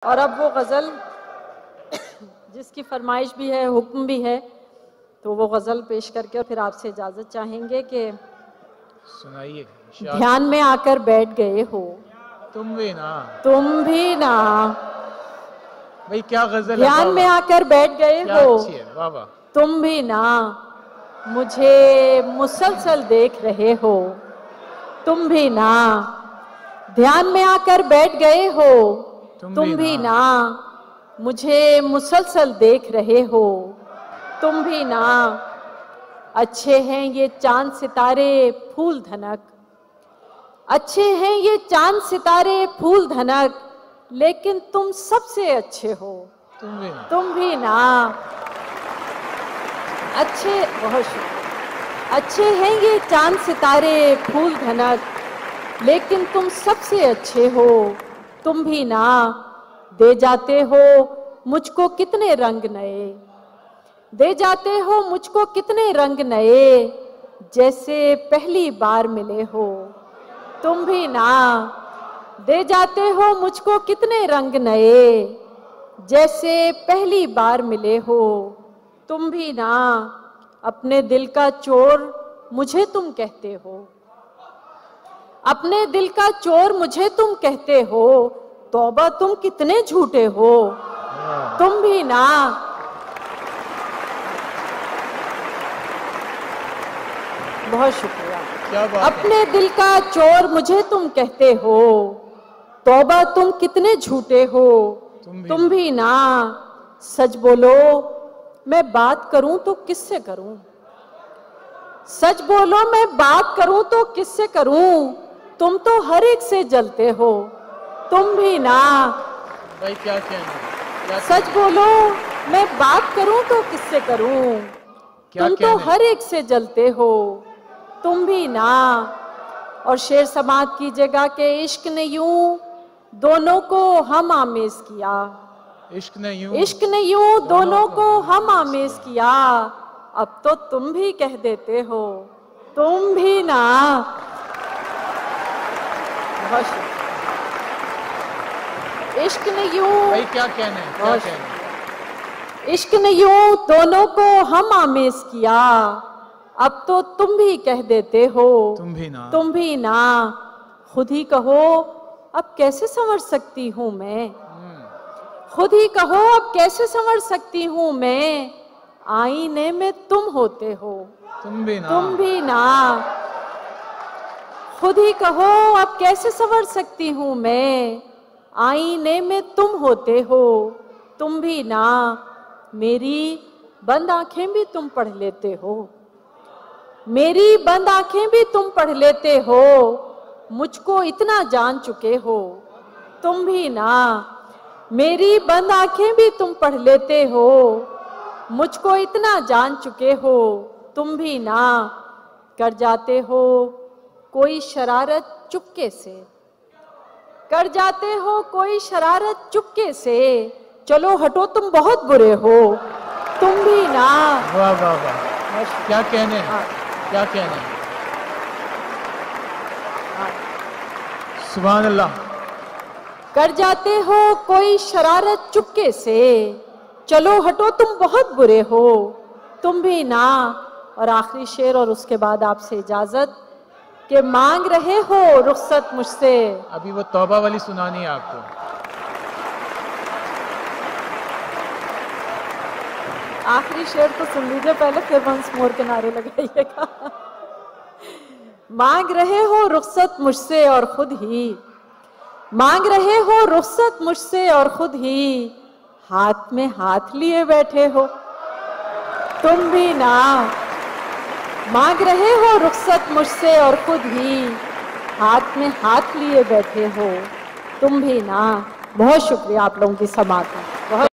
और अब वो गज़ल जिसकी फरमाइश भी है, हुक्म भी है, तो वो गज़ल पेश करके और फिर आपसे इजाज़त चाहेंगे कि सुनाइए। ध्यान में आकर बैठ गए हो तुम भी ना भाई, क्या गजल है। ध्यान में आकर बैठ गए क्या हो अच्छी है, वाह वाह। तुम भी ना मुझे मुसलसल देख रहे हो, तुम भी ना ध्यान में आकर बैठ गए हो, तुम भी ना मुझे मुसलसल देख रहे हो, तुम भी ना अच्छे हैं ये चांद सितारे फूल धनक, अच्छे हैं ये चांद सितारे फूल धनक, लेकिन तुम सबसे अच्छे हो, तुम भी ना अच्छे, बहुत शुक्रिया। अच्छे हैं ये चांद सितारे फूल धनक, लेकिन तुम सबसे अच्छे हो, तुम भी ना दे जाते हो मुझको कितने रंग नए, दे जाते हो मुझको कितने रंग नए, जैसे पहली बार मिले हो, तुम भी ना दे जाते हो मुझको कितने रंग नए, जैसे पहली बार मिले हो, तुम भी ना अपने दिल का चोर मुझे तुम कहते हो, अपने दिल का चोर मुझे तुम कहते हो, तौबा तुम कितने झूठे हो, तुम भी ना बहुत शुक्रिया। क्या बात अपने दिल का चोर मुझे तुम कहते हो, तौबा तुम कितने झूठे हो, तुम भी ना सच बोलो मैं बात करूं तो किससे करूं, सच बोलो मैं बात करूं तो किससे करूं, तुम तो हर एक से जलते हो, तुम भी ना भाई क्या कहना। सच बोलो मैं बात करूं तो किससे करूं, तुम तो हर एक से जलते हो, तुम भी ना। और शेर समात की जगह के इश्क ने यूं दोनों को हम आमेज किया, इश्क ने यूं दोनों को हम आमेज किया, अब तो तुम भी कह देते हो, तुम भी ना। इश्क ने यूं, भाई क्या कहना है, क्या कहना है। इश्क ने यूं दोनों को हम आमेज किया, अब तो तुम भी कह देते हो, तुम भी ना। खुद ही कहो अब कैसे संवर सकती हूँ मैं, खुद ही कहो अब कैसे संवर सकती हूँ मैं, आईने में तुम होते हो, तुम भी ना। खुद ही कहो अब कैसे संवर सकती हूँ मैं, आईने में तुम होते हो, तुम भी ना। मेरी बंद आंखें भी तुम पढ़ लेते हो, मेरी बंद आंखें भी तुम पढ़ लेते हो, मुझको इतना जान चुके हो, तुम भी ना। मेरी बंद आंखें भी तुम पढ़ लेते हो, मुझको इतना जान चुके हो, तुम भी ना। कर जाते हो कोई शरारत चुपके से, कर जाते हो कोई शरारत चुपके से, चलो हटो तुम बहुत बुरे हो, तुम भी ना। वाह वाह वाह, क्या कहने हैं, क्या कहने हैं। सुभान अल्लाह। कर जाते हो कोई शरारत चुपके से, चलो हटो तुम बहुत बुरे हो, तुम भी ना। और आखिरी शेर और उसके बाद आपसे इजाजत कि मांग रहे हो रुखसत मुझसे। अभी वो तौबा वाली सुनानी है आपको। आखिरी शेर तो सुन लीजिए पहले, फिर वंस मोर के नारे लगाइएगा। मांग रहे हो रुखसत मुझसे और खुद ही, मांग रहे हो रुखसत मुझसे और खुद ही, हाथ में हाथ लिए बैठे हो, तुम भी ना। मांग रहे हो रुखसत मुझसे और खुद ही, हाथ में हाथ लिए बैठे हो, तुम भी ना। बहुत शुक्रिया आप लोगों की समात में। बहुत